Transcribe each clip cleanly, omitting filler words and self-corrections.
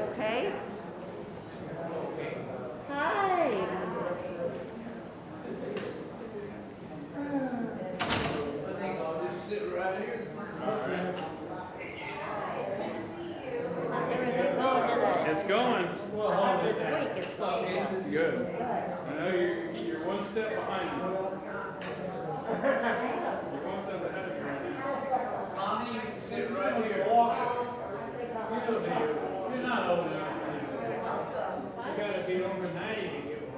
Okay? Hi. How's everything going today? It's going. This week it's going well. Good. I know you're one step behind me. You're one step ahead of me right now. Mommy, you can sit right here. You're not old enough. You gotta be over 90 to get one.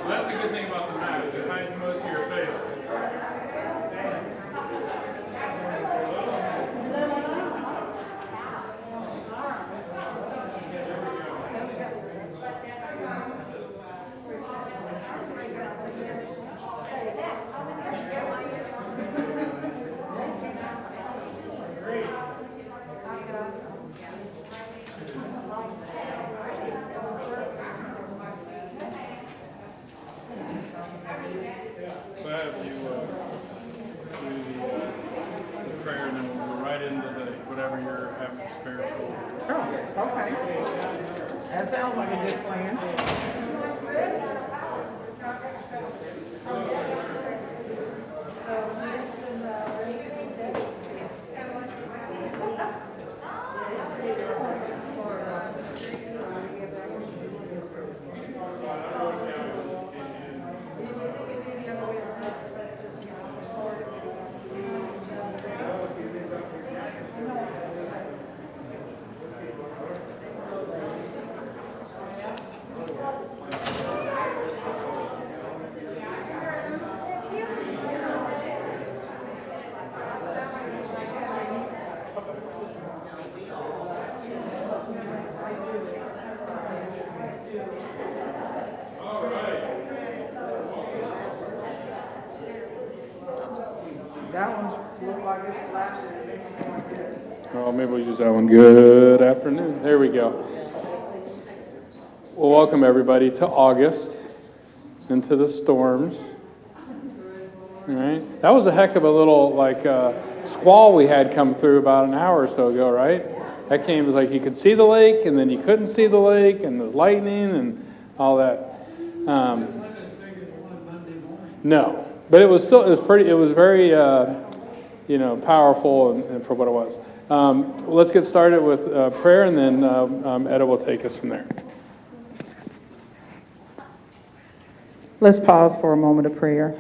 That's a good thing about the mask. It hides most of your face. So I have you do the prayer, and then we'll go right into whatever you're having spiritual. Oh, okay. That sounds like a good plan. That one looks like it's flashing. Oh, maybe we'll use that one. Good afternoon. There we go. Well, welcome everybody to August, into the storms. All right. That was a heck of a little squall we had come through about an hour or so ago, right? That came, it was like you could see the lake, and then you couldn't see the lake, and the lightning, and all that. No, but it was very, powerful and for what it was. Let's get started with prayer, and then Etta will take us from there. Let's pause for a moment of prayer.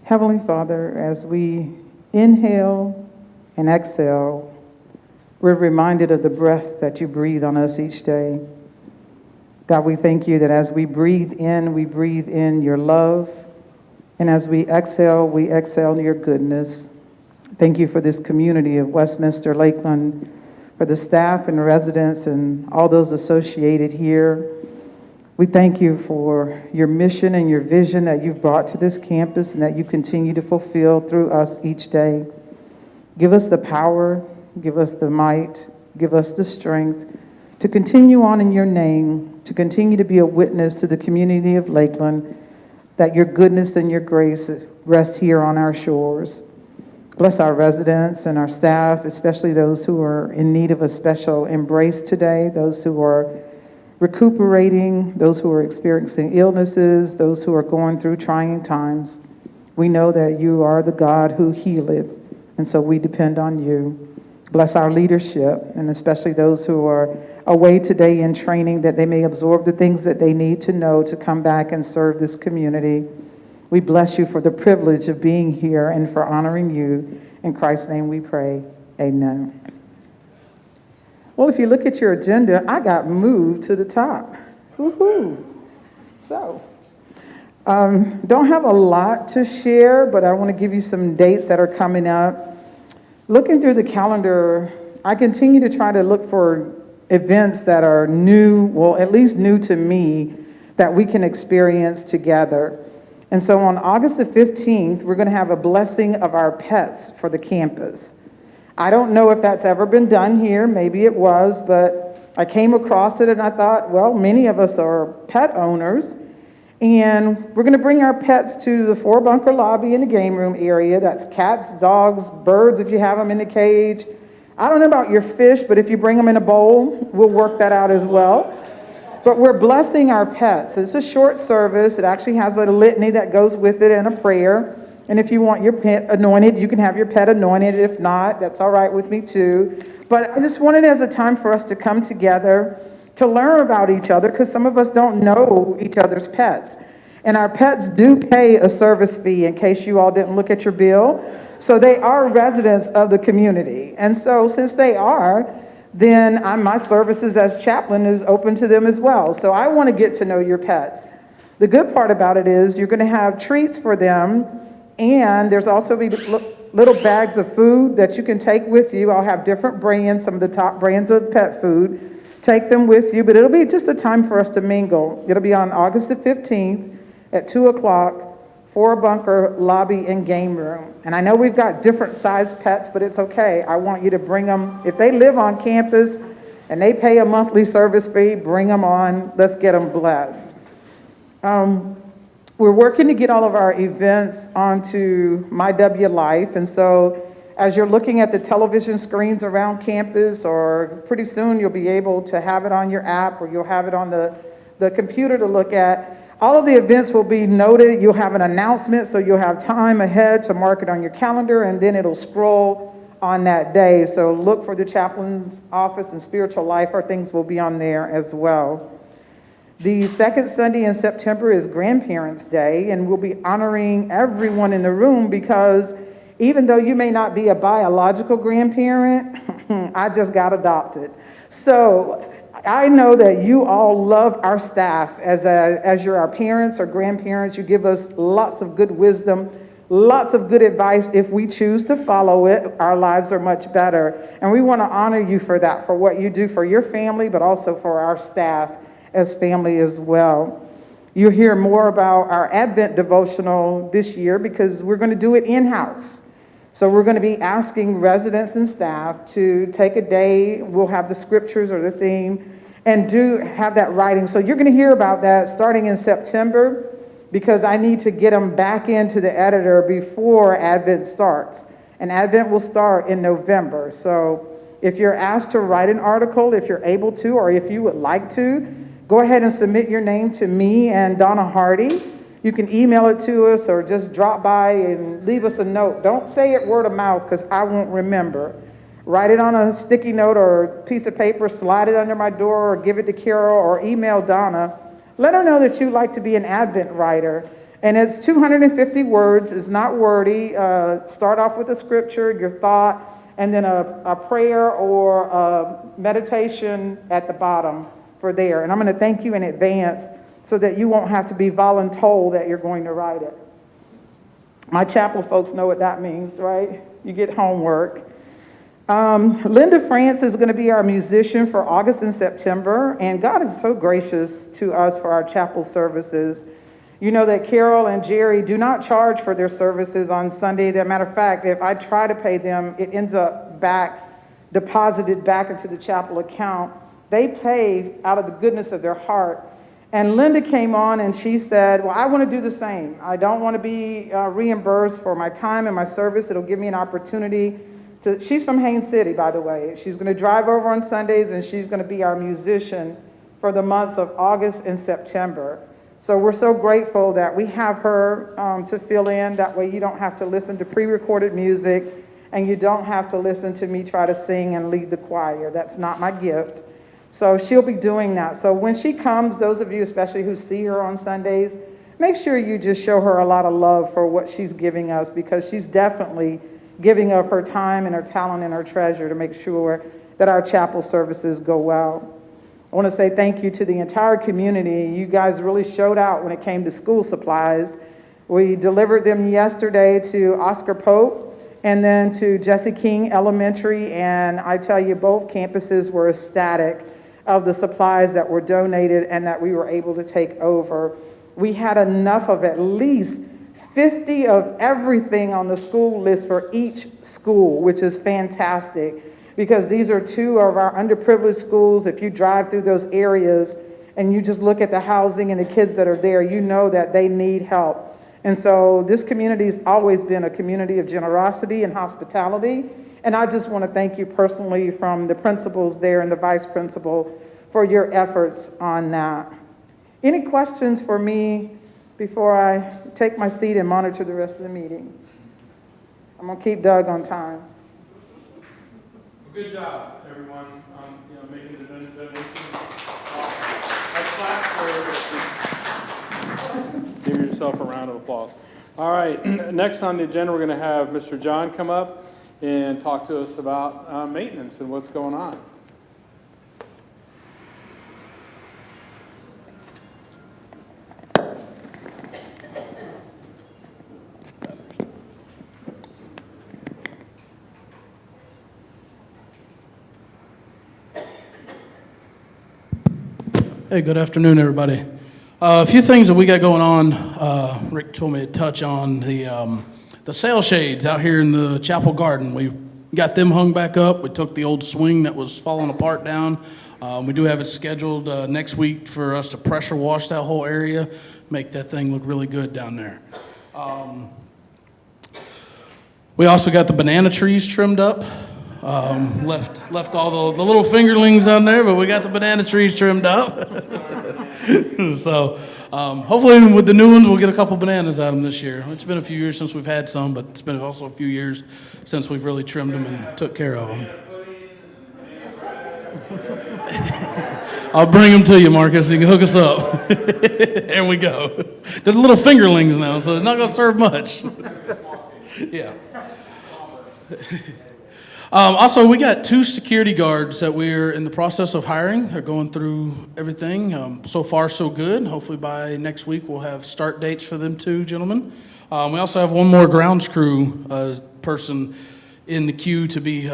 Heavenly Father, as we inhale and exhale, we're reminded of the breath that you breathe on us each day. God, we thank you that as we breathe in your love, and as we exhale your goodness. Thank you for this community of Westminster Lakeland, for the staff and residents and all those associated here. We thank you for your mission and your vision that you've brought to this campus and that you continue to fulfill through us each day. Give us the power, give us the might, give us the strength to continue on in your name, to continue to be a witness to the community of Lakeland, that your goodness and your grace rest here on our shores. Bless our residents and our staff, especially those who are in need of a special embrace today, those who are recuperating, those who are experiencing illnesses, those who are going through trying times. We know that you are the God who healeth, and so we depend on you. Bless our leadership, and especially those who are away today in training, that they may absorb the things that they need to know to come back and serve this community. We bless you for the privilege of being here and for honoring you. In Christ's name we pray. Amen. Well, if you look at your agenda, I got moved to the top. Woohoo! So, don't have a lot to share, but I want to give you some dates that are coming up. Looking through the calendar, I continue to try to look for events that are new, well, at least new to me, that we can experience together. And so on August the 15th, we're going to have a blessing of our pets for the campus. I don't know if that's ever been done here. Maybe it was, but I came across it and I thought, well, many of us are pet owners. And we're going to bring our pets to the 4-bunker lobby in the game room area. That's cats, dogs, birds if you have them in the cage. I don't know about your fish, but if you bring them in a bowl, we'll work that out as well. But we're blessing our pets. It's a short service. It actually has a litany that goes with it and a prayer. And if you want your pet anointed, you can have your pet anointed. If not, that's all right with me too. But I just wanted it as a time for us to come together to learn about each other, because some of us don't know each other's pets. And our pets do pay a service fee, in case you all didn't look at your bill. So they are residents of the community. And so since they are, then my services as chaplain is open to them as well. So I want to get to know your pets. The good part about it is you're going to have treats for them, and there's also little bags of food that you can take with you. I'll have different brands, some of the top brands of pet food. Take them with you, but it'll be just a time for us to mingle. It'll be on August the 15th at 2 o'clock, 4-bunker lobby and game room. And I know we've got different size pets, but it's okay. I want you to bring them. If they live on campus and they pay a monthly service fee, bring them on. Let's get them blessed. We're working to get all of our events onto My W Life, and so as you're looking at the television screens around campus, or pretty soon you'll be able to have it on your app, or you'll have it on the computer to look at. All of the events will be noted. You'll have an announcement, so you'll have time ahead to mark it on your calendar, and then it'll scroll on that day. So look for the chaplain's office and spiritual life. Our things will be on there as well. The second Sunday in September is Grandparents' Day, and we'll be honoring everyone in the room, because even though you may not be a biological grandparent, I just got adopted. So I know that you all love our staff as you're our parents or grandparents. You give us lots of good wisdom, lots of good advice. If we choose to follow it, our lives are much better. And we want to honor you for that, for what you do for your family, but also for our staff as family as well. You'll hear more about our Advent devotional this year, because we're going to do it in-house. So we're going to be asking residents and staff to take a day. We'll have the scriptures or the theme, and do have that writing. So you're going to hear about that starting in September, because I need to get them back into the editor before Advent starts. And Advent will start in November. So if you're asked to write an article, if you're able to, or if you would like to, go ahead and submit your name to me and Donna Hardy. You can email it to us, or just drop by and leave us a note. Don't say it word of mouth, because I won't remember. Write it on a sticky note or piece of paper, slide it under my door, or give it to Carol, or email Donna. Let her know that you'd like to be an Advent writer. And it's 250 words. It's not wordy. Start off with a scripture, your thought, and then a prayer or a meditation at the bottom for there. And I'm going to thank you in advance, so that you won't have to be voluntold that you're going to write it. My chapel folks know what that means, right? You get homework. Linda France is going to be our musician for August and September, and God is so gracious to us for our chapel services. You know that Carol and Jerry do not charge for their services on Sunday. As a matter of fact, if I try to pay them, it ends up deposited back into the chapel account. They pay out of the goodness of their heart. And Linda came on and she said, well, I want to do the same. I don't want to be reimbursed for my time and my service. It'll give me an opportunity to, she's from Haines City, by the way. She's going to drive over on Sundays, and she's going to be our musician for the months of August and September. So we're so grateful that we have her to fill in. That way you don't have to listen to pre-recorded music, and you don't have to listen to me try to sing and lead the choir. That's not my gift. So she'll be doing that. So when she comes, those of you especially who see her on Sundays, make sure you just show her a lot of love for what she's giving us, because she's definitely giving of her time and her talent and her treasure to make sure that our chapel services go well. I want to say thank you to the entire community. You guys really showed out when it came to school supplies. We delivered them yesterday to Oscar Pope and then to Jesse King Elementary, and I tell you, both campuses were ecstatic of the supplies that were donated and that we were able to take over. We had enough of at least 50 of everything on the school list for each school, which is fantastic, because these are two of our underprivileged schools. If you drive through those areas and you just look at the housing and the kids that are there, you know that they need help. And so this community has always been a community of generosity and hospitality. And I just want to thank you personally, from the principals there and the vice principal, for your efforts on that. Any questions for me before I take my seat and monitor the rest of the meeting? I'm going to keep Doug on time. Good job, everyone, making the donation. Let's clap for, give yourself a round of applause. All right, next on the agenda, we're going to have Mr. John come up and talk to us about maintenance and what's going on. Hey, good afternoon, everybody. A few things that we got going on. Rick told me to touch on the sail shades out here in the chapel garden. We got them hung back up. We took the old swing that was falling apart down. We do have it scheduled next week for us to pressure wash that whole area, make that thing look really good down there. We also got the banana trees trimmed up. Left all the little fingerlings on there, but we got the banana trees trimmed up. So hopefully with the new ones, we'll get a couple bananas out of them this year. It's been a few years since we've had some, but it's been also a few years since we've really trimmed them and took care of them. I'll bring them to you, Marcus. You can hook us up. There we go. They're little fingerlings now, so it's not going to serve much. Yeah. Also, we got 2 security guards that we're in the process of hiring. They're going through everything. So far, so good. Hopefully by next week, we'll have start dates for them 2 gentlemen. We also have one more grounds crew person in the queue to be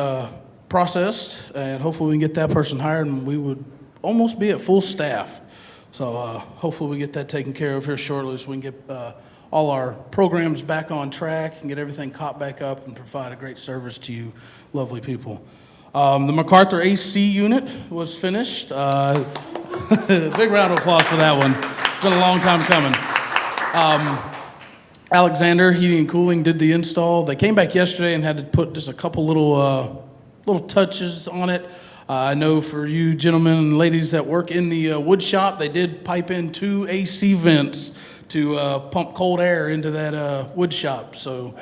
processed, and hopefully we can get that person hired, and we would almost be at full staff. So hopefully we get that taken care of here shortly, so we can get all our programs back on track and get everything caught back up and provide a great service to you lovely people. The MacArthur AC unit was finished. Big round of applause for that one. It's been a long time coming. Alexander Heating and Cooling did the install. They came back yesterday and had to put just a couple little touches on it. I know for you gentlemen and ladies that work in the wood shop, they did pipe in 2 AC vents to pump cold air into that wood shop. So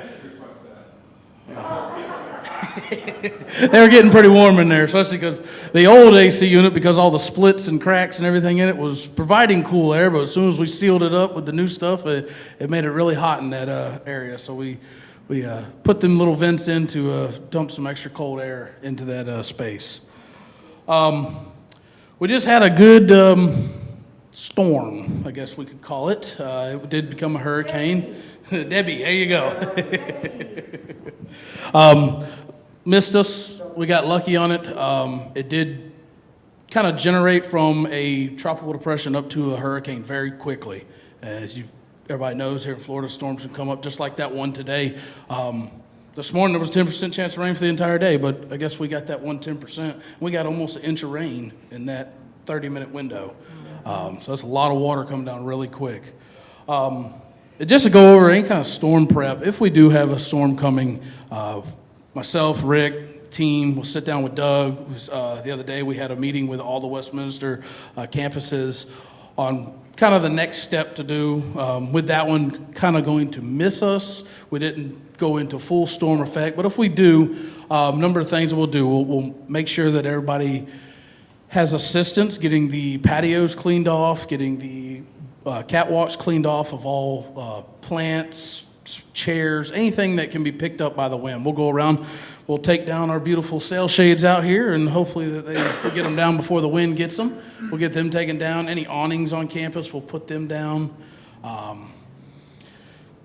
they were getting pretty warm in there, especially because the old AC unit, because all the splits and cracks and everything in it, was providing cool air. But as soon as we sealed it up with the new stuff, it made it really hot in that area. So we put them little vents in to dump some extra cold air into that space. We just had a good storm, I guess we could call it. It did become a hurricane. Debbie, there you go. Missed us. We got lucky on it. It did kind of generate from a tropical depression up to a hurricane very quickly. As everybody knows, here in Florida, storms can come up just like that one today. This morning there was a 10% chance of rain for the entire day, but I guess we got that 10%. We got almost an inch of rain in that 30-minute window. So that's a lot of water coming down really quick. Just to go over any kind of storm prep, if we do have a storm coming, myself, Rick, team, we'll sit down with Doug. The other day we had a meeting with all the Westminster campuses on kind of the next step to do. With that one kind of going to miss us, we didn't go into full storm effect, but if we do, a number of things that we'll do. We'll make sure that everybody has assistance getting the patios cleaned off, getting the catwalks cleaned off of all plants, chairs, anything that can be picked up by the wind. We'll go around, we'll take down our beautiful sail shades out here, and hopefully that we'll get them down before the wind gets them. We'll get them taken down. Any awnings on campus, we'll put them down.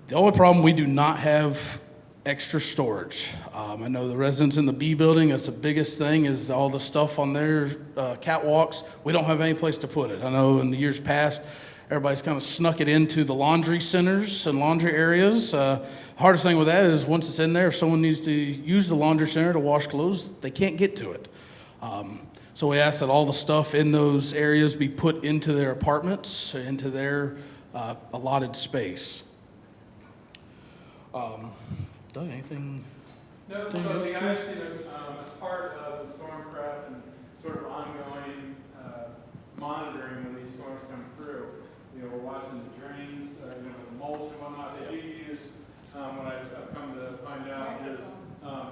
The only problem, we do not have extra storage. I know the residents in the B building, that's the biggest thing, is all the stuff on their catwalks. We don't have any place to put it. I know in the years past, everybody's kind of snuck it into the laundry centers and laundry areas. Hardest thing with that is once it's in there, if someone needs to use the laundry center to wash clothes, they can't get to it. So we ask that all the stuff in those areas be put into their apartments, into their allotted space. Doug, anything? No, so the guys, as part of the storm prep and sort of ongoing monitoring when these storms come through, we're watching the drains, the mulch and whatnot. They do use, what I've come to find out is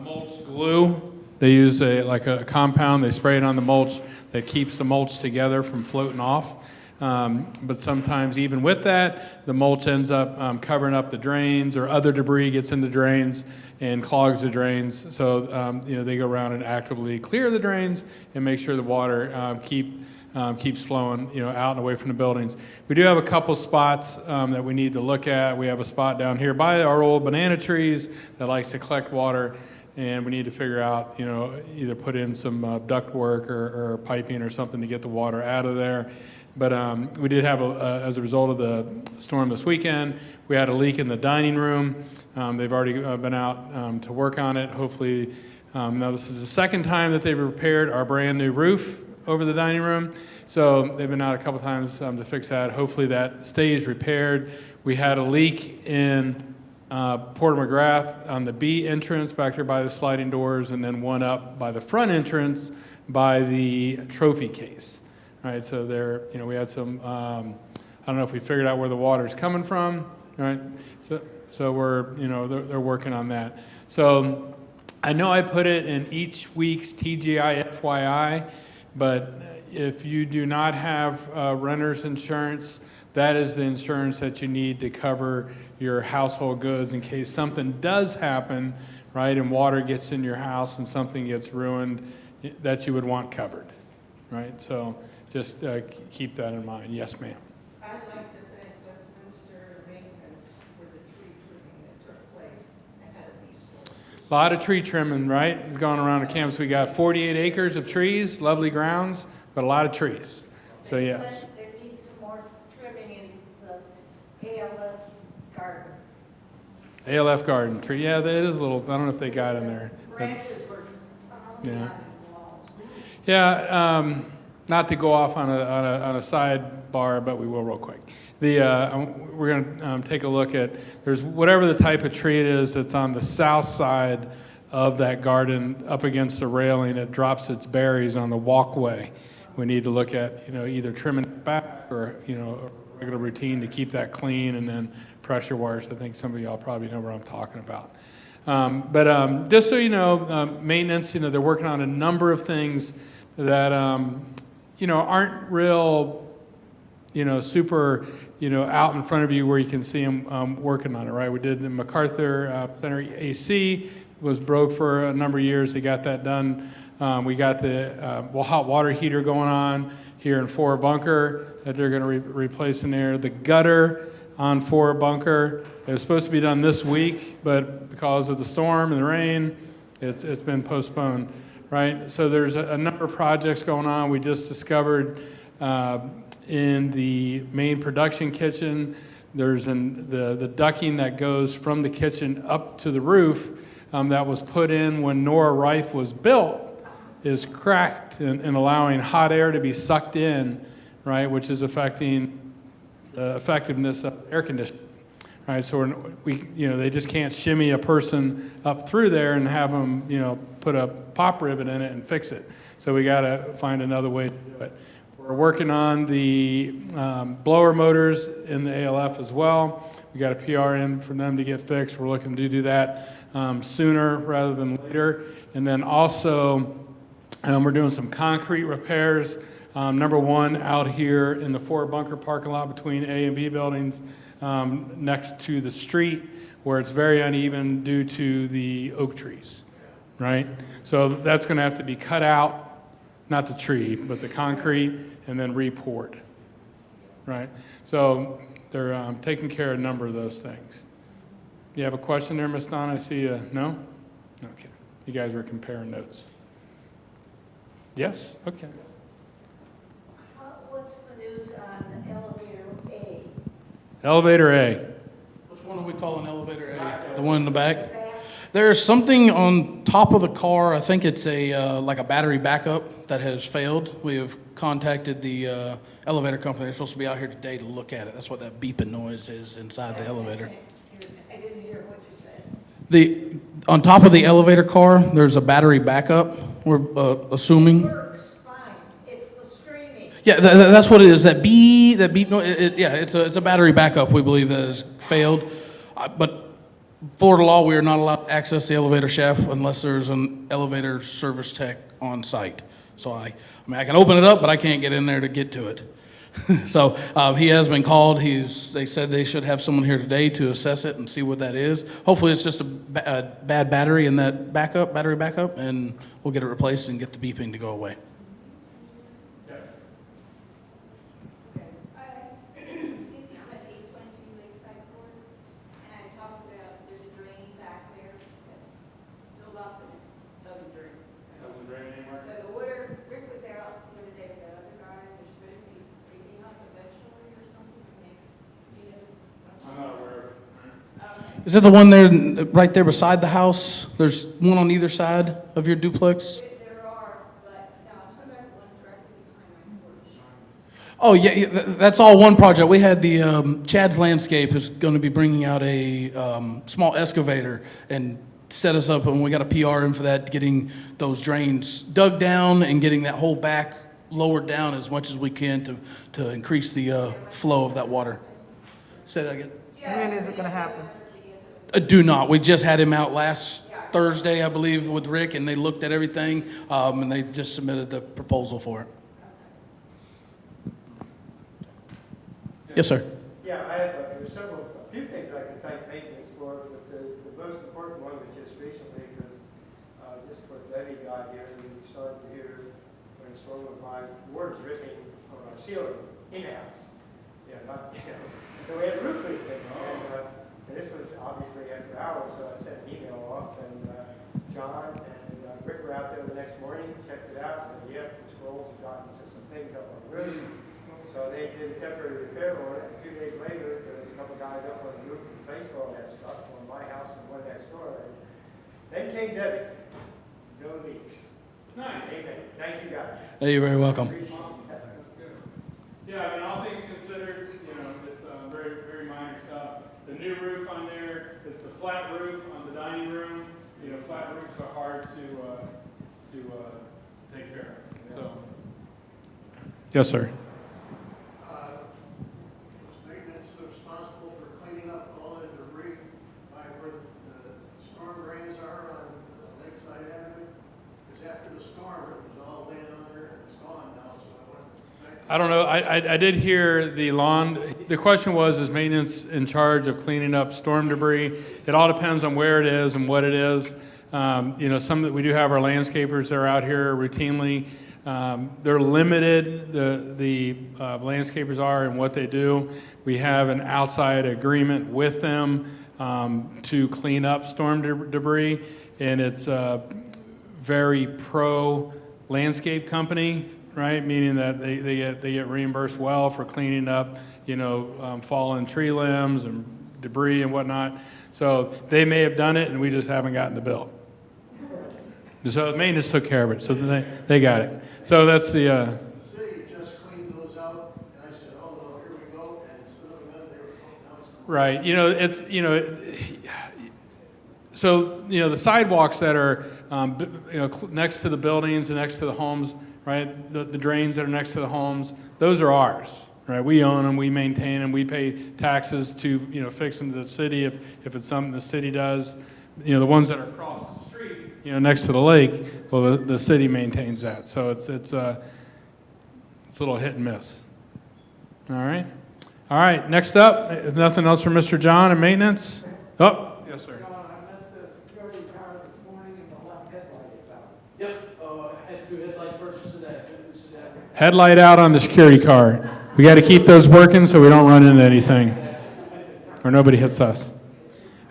mulch glue. They use a compound, they spray it on the mulch that keeps the mulch together from floating off. But sometimes even with that, the mulch ends up covering up the drains, or other debris gets in the drains and clogs the drains. So they go around and actively clear the drains and make sure the water keeps flowing out and away from the buildings. We do have a couple spots that we need to look at. We have a spot down here by our old banana trees that likes to collect water, and we need to figure out either put in some duct work or piping or something to get the water out of there. But we did have, as a result of the storm this weekend, we had a leak in the dining room. They've already been out to work on it. Hopefully, now this is the second time that they've repaired our brand new roof over the dining room. So they've been out a couple times to fix that. Hopefully that stays repaired. We had a leak in Porter McGrath on the B entrance back there by the sliding doors, and then one up by the front entrance by the trophy case. All right, so there, we had some, I don't know if we figured out where the water's coming from, all right? So we're, they're working on that. So I know I put it in each week's TGI FYI, but if you do not have renter's insurance, that is the insurance that you need to cover your household goods in case something does happen, right, and water gets in your house and something gets ruined, that you would want covered, right? So just keep that in mind. Yes, ma'am. I'd like to thank Westminster Maintenance for the tree trimming that took place ahead of these storms. A lot of tree trimming, right? It's going around the campus. We got 48 acres of trees, lovely grounds, but a lot of trees. So yes. There needs some more trimming in the ALF garden. ALF garden tree. Yeah, that is a little, I don't know if they got in there. Branches were Yeah. Yeah, not to go off on a sidebar, but we will real quick. We're going to take a look at, there's whatever the type of tree it is that's on the south side of that garden up against the railing. It drops its berries on the walkway. We need to look at, either trimming it back or, a regular routine to keep that clean, and then pressure washers. I think some of y'all probably know what I'm talking about. But just so you know, maintenance, they're working on a number of things that, aren't real, super, out in front of you where you can see them working on it, right? We did the MacArthur Center AC was broke for a number of years. They got that done. We got the hot water heater going on here in Forward Bunker that they're going to replace in there. The gutter on Forward Bunker, it was supposed to be done this week, but because of the storm and the rain, it's been postponed, right? So there's a number of projects going on. We just discovered in the main production kitchen, there's the ducting that goes from the kitchen up to the roof that was put in when Nora Rife was built is cracked and allowing hot air to be sucked in, right, which is affecting the effectiveness of air conditioning, right? So they just can't shimmy a person up through there and have them, put a pop ribbon in it and fix it. So we got to find another way to do it. We're working on the blower motors in the ALF as well. We got a PR in for them to get fixed. We're looking to do that sooner rather than later. And then also, we're doing some concrete repairs Number one, out here in the Fort Bunker parking lot between A and B buildings, next to the street, where it's very uneven due to the oak trees, right? So that's going to have to be cut out, not the tree, but the concrete, and then re-poured, right? So they're taking care of a number of those things. You have a question there, Ms. Donna? I see you. No? Okay. You guys were comparing notes. Yes? Okay. What's the news on elevator A? Elevator A. Which one do we call an elevator A? The one in the back? There's something on top of the car. I think it's a like a battery backup that has failed. We have contacted the elevator company. They're supposed to be out here today to look at it. That's what that beeping noise is inside the elevator. I didn't hear what you said. On top of the elevator car, there's a battery backup. We're assuming. Works fine. It's the screaming. Yeah, that's what it is. That beep noise. Yeah, it's a battery backup. We believe that has failed, but Florida law, we are not allowed to access the elevator shaft unless there's an elevator service tech on site. So I mean, I can open it up, but I can't get in there to get to it. So he has been called. They said they should have someone here today to assess it and see what that is. Hopefully it's just a bad battery in that battery backup, and we'll get it replaced and get the beeping to go away. Excuse me, I'm at 822 Lakeside Court, and I talked about there's a drain back there that's filled up and it doesn't drain. Doesn't drain anymore? So the water, Rick was out the other day with that other guy, they're supposed to be cleaning up eventually or something, you know. I'm not aware of it. Okay. Is that the one there, right there beside the house? There's one on either side of your duplex? There are, but no, I'm talking about the one directly behind my porch. Oh, yeah, that's all one project. We had the, Chad's Landscape is going to be bringing out a small excavator and set us up, and we got a PR in for that, getting those drains dug down and getting that whole back lowered down as much as we can to increase the flow of that water. Say that again. When is it going to happen? Do not. We just had him out last Thursday, I believe, with Rick, and they looked at everything, and they just submitted the proposal for it. Yes, sir. Yeah, I have, there's a few things I can thank maintenance for, but the most important one was just recently, because just for Debbie got here, we started to hear when it's one of my water dripping on our ceiling in-house. Yeah, not, so we had a roof leak, and this was obviously after hours, so I sent an email off, and John and Rick were out there the next morning, checked it out, and said, yeah, the scrolls have gotten to some things up on the roof. So they did a temporary repair on it, and 2 days later, there was a couple guys up on the roof and replaced all that stuff on my house and one next door. And then came Debbie. No leaks. Nice. Amen. Thank you, guys. You're very welcome. Yeah, I mean, all things considered, you know, it's very, very minor stuff. The new roof on there is the flat roof on the dining room. You know, flat roofs are hard to take care of. So. Yes, sir. Maintenance responsible for cleaning up all the debris by where the storm drains are on Lakeside Avenue. Because after the storm, it was all laying under and it's gone now, so I want to thank. I don't know. I did hear the lawn. The question was, is maintenance in charge of cleaning up storm debris? It all depends on where it is and what it is. You know, some that we do have our landscapers that are out here routinely. They're limited, the landscapers are, in what they do. We have an outside agreement with them to clean up storm debris, and it's a very pro landscape company, right? Meaning that they get reimbursed well for cleaning up, you know, fallen tree limbs and debris and whatnot. So they may have done it, and we just haven't gotten the bill. So maintenance took care of it, so they got it. So that's the. The city just cleaned those out, and I said, oh no, here we go, and some of them, they were, now it's gone. Right. You know, it's, you know, so, you know, the sidewalks that are, you know, next to the buildings and next to the homes, right, the drains that are next to the homes, those are ours, right? We own them, we maintain them, we pay taxes to, you know, fix them to the city if it's something the city does. You know, the ones that are across the street, you know, next to the lake, well, the city maintains that. So it's It's a little hit and miss. All right. All right, next up, if nothing else from Mr. John in maintenance? Oh, yes, sir. John, I met the security car this morning and the left headlight is out. Yep, I had 2 headlight bursts today. Headlight out on the security car. We got to keep those working so we don't run into anything or nobody hits us.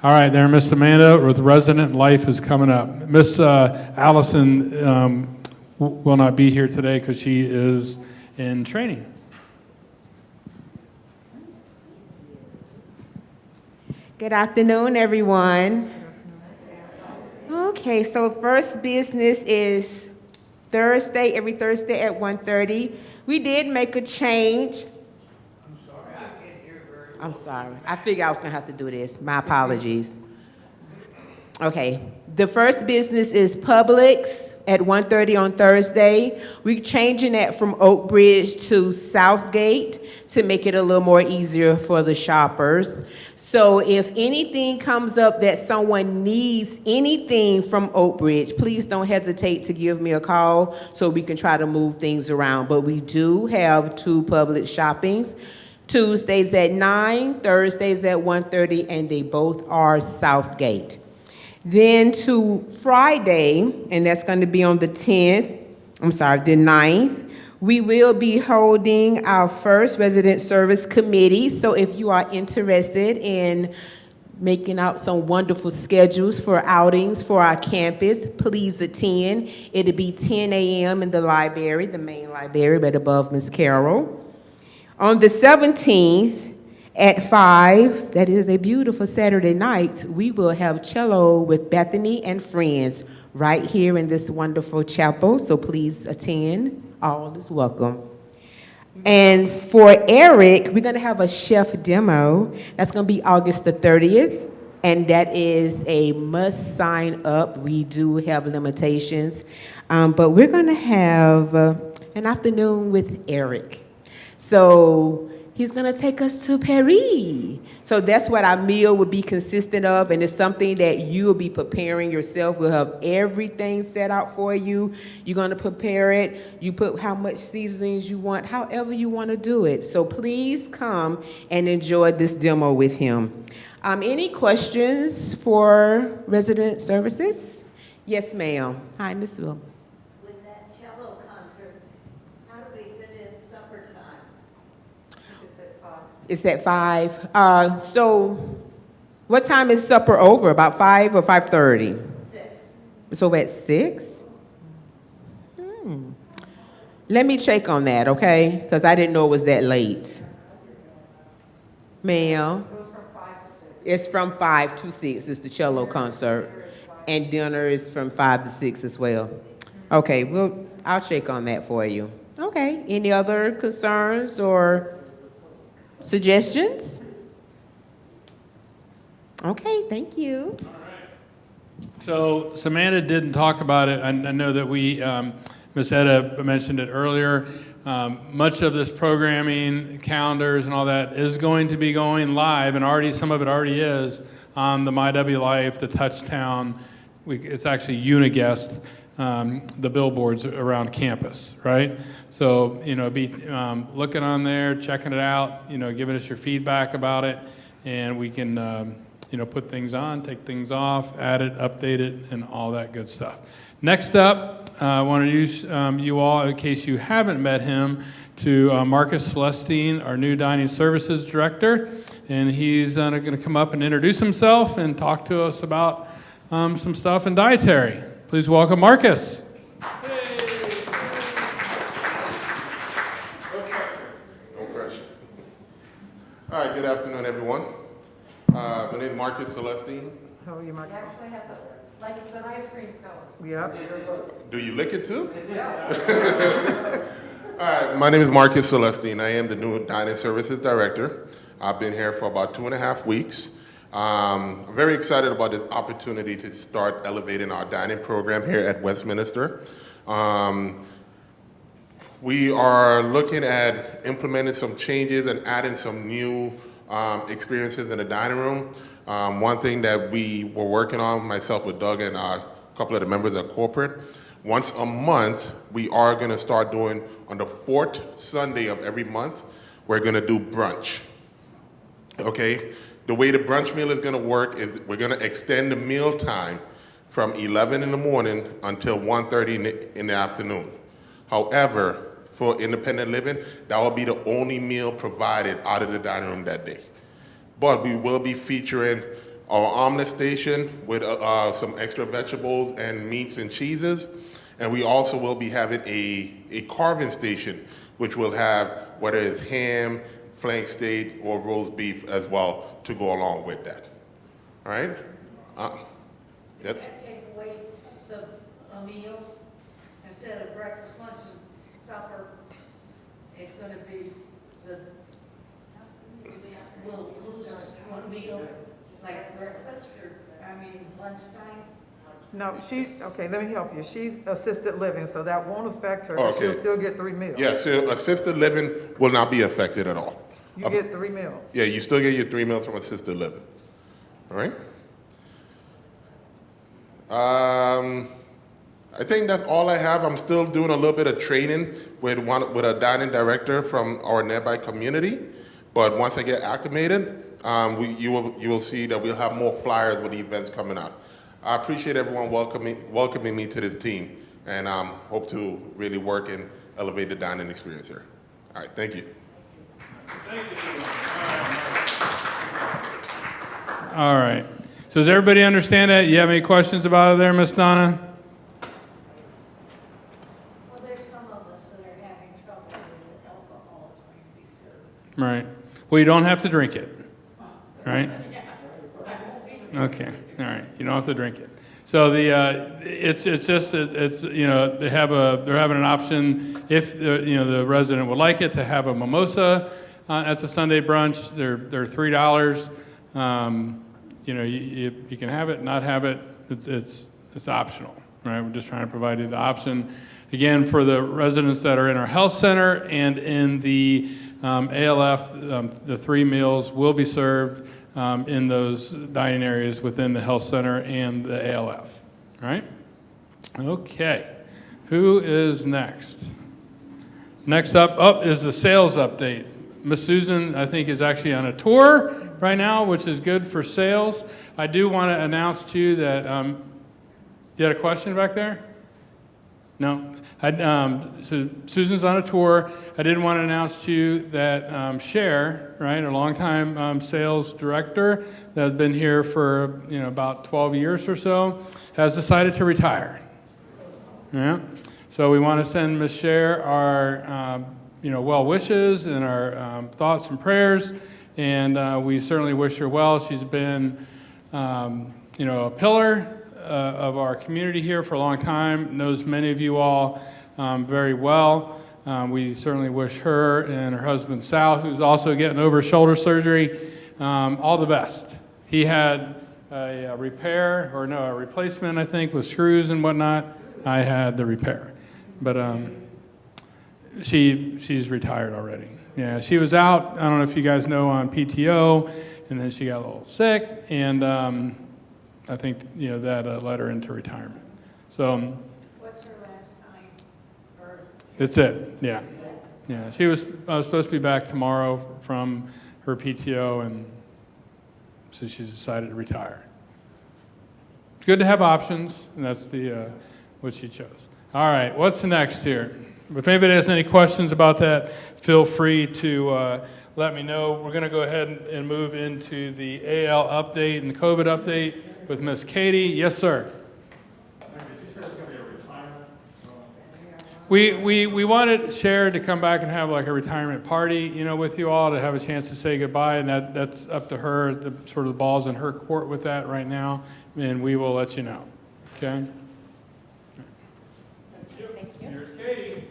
All right, there, Miss Amanda with Resident Life is coming up. Miss Allison will not be here today because she is in training. Good afternoon, everyone. Okay, so first business is Thursday, every Thursday at 1:30. We did make a change. I'm sorry. I figured I was going to have to do this. My apologies. Okay. The first business is Publix at 1:30 on Thursday. We're changing that from Oak Bridge to Southgate to make it a little more easier for the shoppers. So if anything comes up that someone needs anything from Oak Bridge, please don't hesitate to give me a call so we can try to move things around. But we do have 2 Publix shoppings. Tuesdays at 9, Thursdays at 1:30, and they both are Southgate. Then to Friday, and that's going to be on the 9th, we will be holding our first resident service committee. So if you are interested in making out some wonderful schedules for outings for our campus, please attend. It'll be 10 a.m. in the library, the main library, right above Ms. Carroll. On the 17th at 5, that is a beautiful Saturday night, we will have cello with Bethany and friends right here in this wonderful chapel. So please attend. All is welcome. And for Eric, we're going to have a chef demo. That's going to be August the 30th. And that is a must sign up. We do have limitations. But we're going to have an afternoon with Eric. So he's going to take us to Paris. So that's what our meal would be consistent of, and it's something that you will be preparing yourself. We'll have everything set out for you. You're going to prepare it. You put how much seasonings you want, however you want to do it. So please come and enjoy this demo with him. Any questions for resident services? Yes, ma'am. Hi, Ms. Will. With that cello concert, how do we fit in supper time? It's at 5. So what time is supper over? About 5 or 5:30? 6. It's over at 6? Let me check on that, okay? Because I didn't know it was that late. Ma'am? It's from 5 to 6. It's the cello concert. And dinner is from 5 to 6 as well. Okay, I'll check on that for you. Okay, any other concerns or suggestions? Okay, thank you. So Samantha didn't talk about it. I know that Ms. Etta mentioned it earlier. Much of this programming, calendars and all that is going to be going live, and some of it already is on the MyW Life, the Touchtown. It's actually Uniguest, the billboards around campus, right? So, be looking on there, checking it out, giving us your feedback about it, and we can, put things on, take things off, add it, update it, and all that good stuff. Next up, I want to use you all, in case you haven't met him, to Marcus Celestine, our new Dining Services Director, and he's going to come up and introduce himself and talk to us about some stuff in dietary. Please welcome Marcus. No pressure. All right, good afternoon, everyone. My name is Marcus Celestine. How are you, Mark? Like it's an ice cream color. Yep. Do you lick it too? Yeah. All right, my name is Marcus Celestine. I am the new Dining Services Director. I've been here for about 2.5 weeks. I'm very excited about this opportunity to start elevating our dining program here at Westminster. We are looking at implementing some changes and adding some new experiences in the dining room. One thing that we were working on, myself with Doug and a couple of the members of corporate, Once a month, we are going to start doing, on the 4th Sunday of every month, we're going to do brunch. Okay? The way the brunch meal is going to work is we're going to extend the meal time from 11 in the morning until 1:30 in the afternoon. However, for independent living, that will be the only meal provided out of the dining room that day. But we will be featuring our omelet station with some extra vegetables and meats and cheeses. And we also will be having a carving station, which will have whether it's ham, flank steak, or roast beef as well to go along with that. All right? Yes? Take away a meal instead of breakfast, lunch, and supper. It's gonna be we'll lose one meal, like breakfast or, lunchtime. No, okay, let me help you. She's assisted living, so that won't affect her. Okay. She'll still get 3 meals. Yeah, so assisted living will not be affected at all. You get 3 meals. Yeah, you still get your 3 meals from assisted living. All right? I think that's all I have. I'm still doing a little bit of training with a dining director from our nearby community. But once I get acclimated, you will see that we'll have more flyers with the events coming out. I appreciate everyone welcoming me to this team, and hope to really work and elevate the dining experience here. All right, thank you. Thank you. All right. So does everybody understand that? You have any questions about it there, Miss Donna? Well, there's some of us that are having trouble with alcohol is going to be served. Right. Well, you don't have to drink it. Right? Okay. All right. You don't have to drink it. So it's just they're having an option if the resident would like it to have a mimosa at the Sunday brunch. They're $3. You can have it, not have it. It's optional, right? We're just trying to provide you the option. Again, for the residents that are in our health center and in the ALF, the 3 meals will be served in those dining areas within the health center and the ALF. All right? Okay. Who is next? Next up is the sales update. Miss Susan, I think, is actually on a tour right now, which is good for sales. I do want to announce to you that, you had a question back there? No. So Susan's on a tour. I did want to announce to you that Cher, right, a longtime sales director that has been here for about 12 years or so, has decided to retire. Yeah. So we want to send Miss Cher our well wishes and our thoughts and prayers, and we certainly wish her well. She's been a pillar of our community here for a long time, knows many of you all very well. We certainly wish her and her husband Sal, who's also getting over shoulder surgery, all the best. He had a replacement, I think, with screws and whatnot. I had the repair. But she's retired already. Yeah, she was out, I don't know if you guys know, on PTO, and then she got a little sick, and I think that led her into retirement. So What's her last time? that's it. Yeah. I was supposed to be back tomorrow from her PTO, and so she's decided to retire. It's good to have options, and that's what she chose. All right, what's next here? If anybody has any questions about that, feel free to let me know. We're going to go ahead and move into the AL update and the COVID update with Miss Katie. Yes, sir. We wanted Cher to come back and have like a retirement party, with you all, to have a chance to say goodbye, and that's up to her. The sort of the ball's in her court with that right now, and we will let you know. Okay. Thank you. Here's Katie.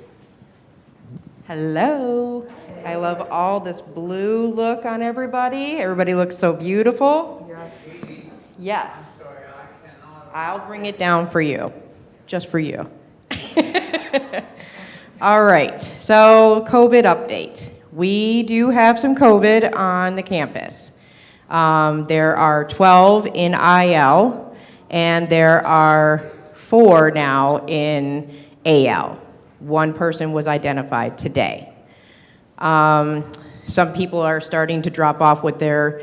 Hello. I love all this blue look on everybody. Everybody looks so beautiful. Yes. Yes. I'll bring it down for you, just for you. All right, so COVID update. We do have some COVID on the campus. There are 12 in IL, and there are 4 now in AL. One person was identified today. Some people are starting to drop off with their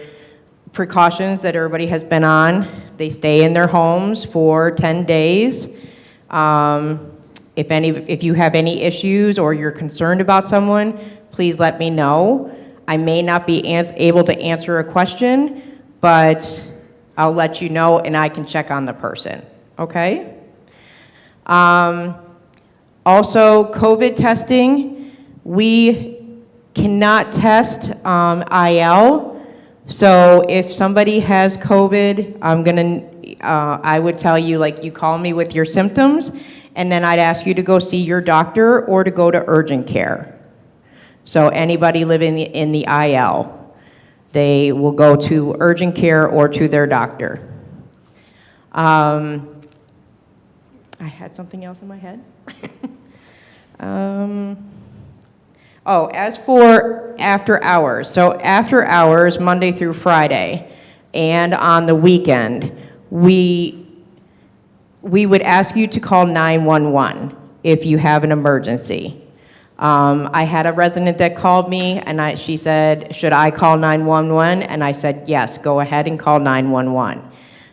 precautions that everybody has been on. They stay in their homes for 10 days. If you have any issues or you're concerned about someone, please let me know. I may not be able to answer a question, but I'll let you know and I can check on the person, okay? Also, COVID testing, we cannot test IL. So if somebody has COVID, I would tell you, like, you call me with your symptoms, and then I'd ask you to go see your doctor or to go to urgent care. So anybody living in the IL, they will go to urgent care or to their doctor. I had something else in my head. As for after hours, so after hours, Monday through Friday, and on the weekend, we would ask you to call 911 if you have an emergency. I had a resident that called me, and she said, should I call 911? And I said, yes, go ahead and call 911.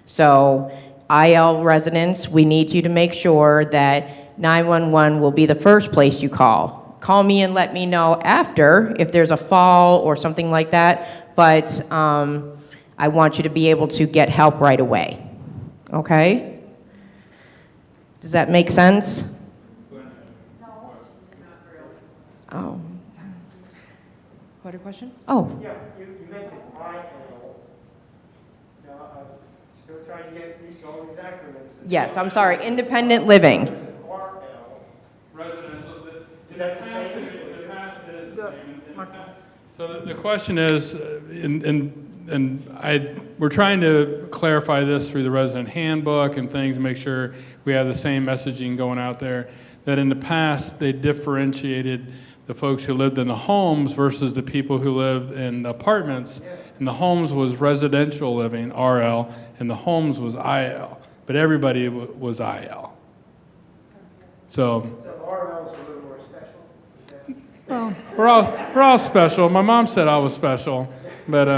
So IL residents, we need you to make sure that 911 will be the first place you call. Call me and let me know after if there's a fall or something like that, but I want you to be able to get help right away, okay? Does that make sense? Oh. What a question? Oh. Yeah, you mentioned IL. Now, I'm still trying to get used to all these acronyms. Yes, I'm sorry, independent living. RL. Residential. Is that the same? So the question is, we're trying to clarify this through the resident handbook and things, make sure we have the same messaging going out there, that in the past they differentiated the folks who lived in the homes versus the people who lived in the apartments. And the homes was residential living, RL, and the homes was IL, but everybody was IL. So RL is a little more special. well, we're all special. My mom said I was special, but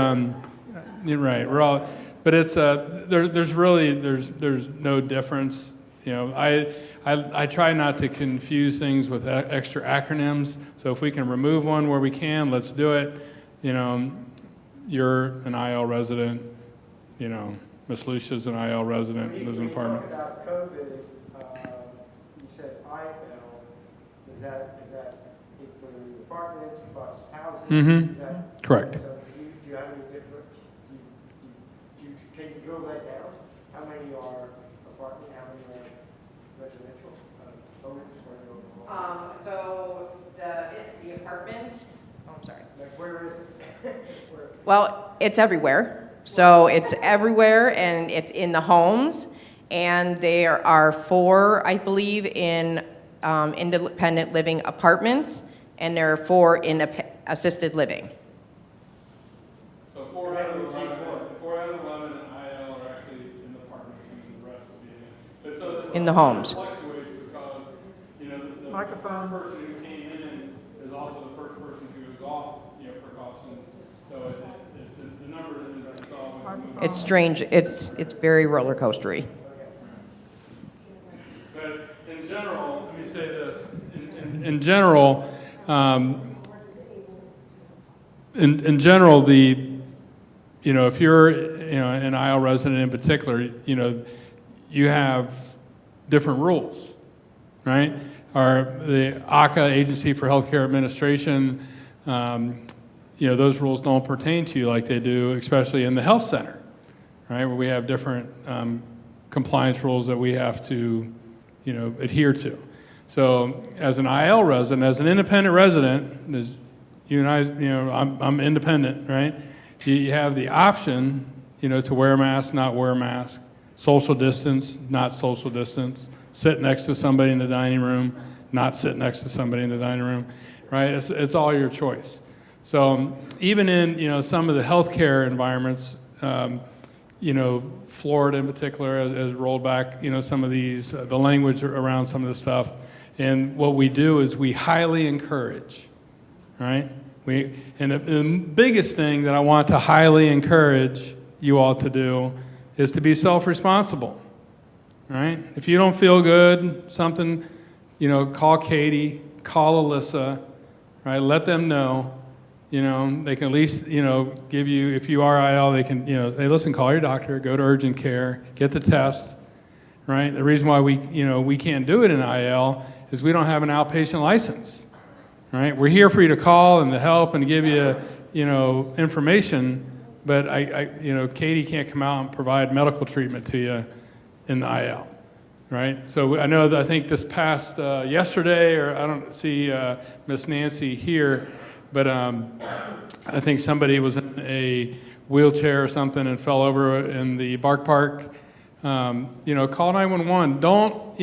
you're right. We're all, but it's there's no difference. You know, I try not to confuse things with extra acronyms. So if we can remove one where we can, let's do it. You know, you're an IL resident. You know, Miss Lucia's an IL resident, lives in an apartment. When you talk about COVID, you said IL. Is that for apartments plus housing? Mm-hmm. Correct. So do you have any difference? Can you drill that down? How many are apartment? How many are residential homes? So the apartment. Oh, I'm sorry. Like where is it? Well, it's everywhere. So it's everywhere, and it's in the homes, and there are 4, I believe, in independent living apartments, and there are 4 in assisted living. So 4 out of 11 in IL are actually in the apartments, and the rest will be in the homes. Fluctuates because, you know, the Microphone. first person who came in is also the first person who was off, you know, precautions. So the number is always. It's strange. It's very roller coastery. But in general, let me say this. In general, in general, you know, if you're, you know, an IL resident in particular, you know, you have different rules, right? The ACA, Agency for Healthcare Administration, you know, those rules don't pertain to you like they do, especially in the health center, right? Where we have different compliance rules that we have to, you know, adhere to. So as an IL resident, as an independent resident, as you and I, you know, I'm independent, right? You have the option, you know, to wear a mask, not wear a mask, social distance, not social distance, sit next to somebody in the dining room, not sit next to somebody in the dining room, right? It's all your choice. So even in, you know, some of the healthcare environments, Florida in particular has rolled back, some of these, the language around some of this stuff. And what we do is we highly encourage, right? And the biggest thing that I want to highly encourage you all to do is to be self-responsible, right? If you don't feel good, something, call Katie, call Alyssa, right? Let them know. They can at least, give you, if you are IL, they can, hey, listen, call your doctor, go to urgent care, get the test, right? The reason why we can't do it in IL is we don't have an outpatient license, right? We're here for you to call and to help and to give you, information, but Katie can't come out and provide medical treatment to you in the IL, right? So I know that I think this past yesterday, or I don't see Miss Nancy here, but I think somebody was in a wheelchair or something and fell over in the Bark Park. Call 911. Don't,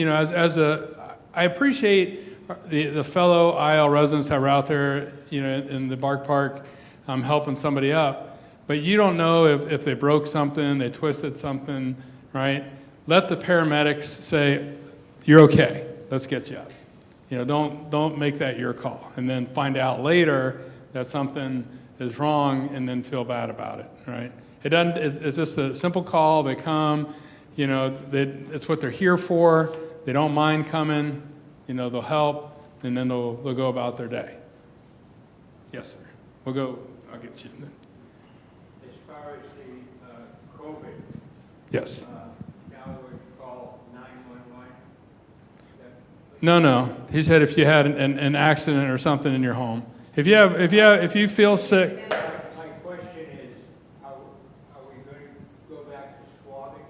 I appreciate the fellow IL residents that were out there, in the Bark Park helping somebody up, but you don't know if they broke something, they twisted something, right? Let the paramedics say, you're okay, let's get you up. Don't make that your call, and then find out later that something is wrong, and then feel bad about it, right? It doesn't. It's just a simple call. They come, it's what they're here for. They don't mind coming, they'll help, and then they'll go about their day. Yes, sir. We'll go. I'll get you. As far as the COVID. Yes. Now we call 911. No. He said if you had an accident or something in your home. If you feel sick. My question is, are we going to go back to swabbing?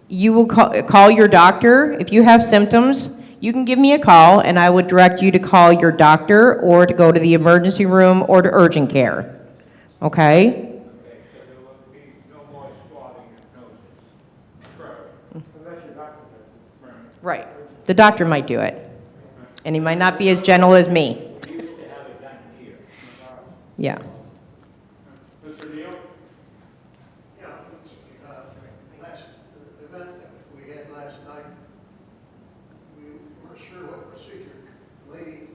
You will call your doctor. If you have symptoms, you can give me a call, and I would direct you to call your doctor or to go to the emergency room or to urgent care. Okay? Okay, so there will be no more swabbing of noses. Correct. Unless your doctor does it. Right. The doctor might do it. And he might not be as gentle as me. We used to have it done here. Yeah. Mr. Neal? Yeah, last event that we had last night, we weren't sure what procedure. The lady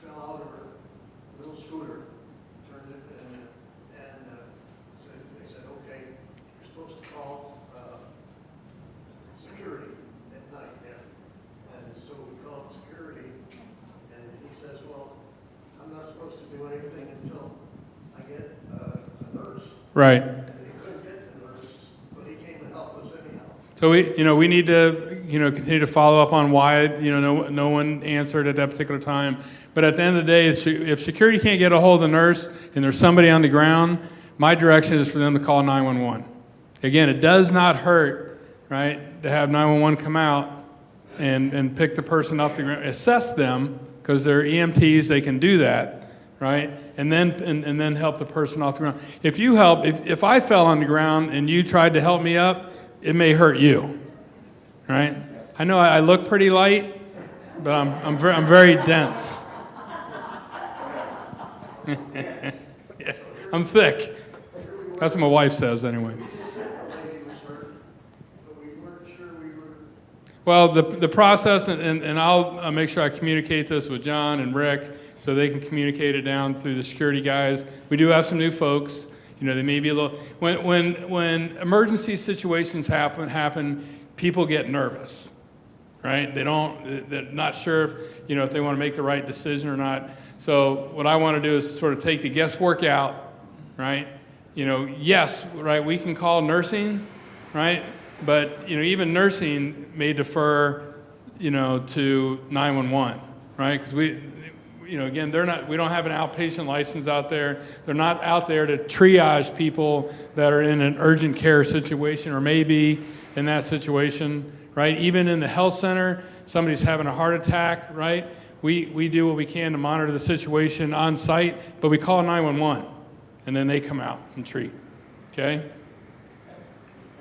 fell out of her little scooter, turned it, and they said, okay, you're supposed to call security at night. And so we called security, and he says, well, I'm not supposed to do anything until I get a nurse. Right. And he couldn't get the nurse, but he came and helped us anyhow. So we need to, continue to follow up on why, no one answered at that particular time. But at the end of the day, if security can't get a hold of the nurse and there's somebody on the ground, my direction is for them to call 911. Again, it does not hurt, right, to have 911 come out and pick the person off the ground, assess them, because they're EMTs, they can do that, right? And then help the person off the ground. If I fell on the ground and you tried to help me up, it may hurt you, right? I know I look pretty light, but I'm very dense. Yeah, I'm thick. That's what my wife says anyway. Well, the process, and I'll make sure I communicate this with John and Rick so they can communicate it down through the security guys. We do have some new folks. They may be a little, when emergency situations happen, people get nervous, right? They're not sure if they want to make the right decision or not. So what I want to do is sort of take the guesswork out, right? Yes, right, we can call nursing, right? But, even nursing may defer, to 911, right? Because again, we don't have an outpatient license out there. They're not out there to triage people that are in an urgent care situation or maybe in that situation, right? Even in the health center, somebody's having a heart attack, right? We do what we can to monitor the situation on site, but we call 911, and then they come out and treat, okay?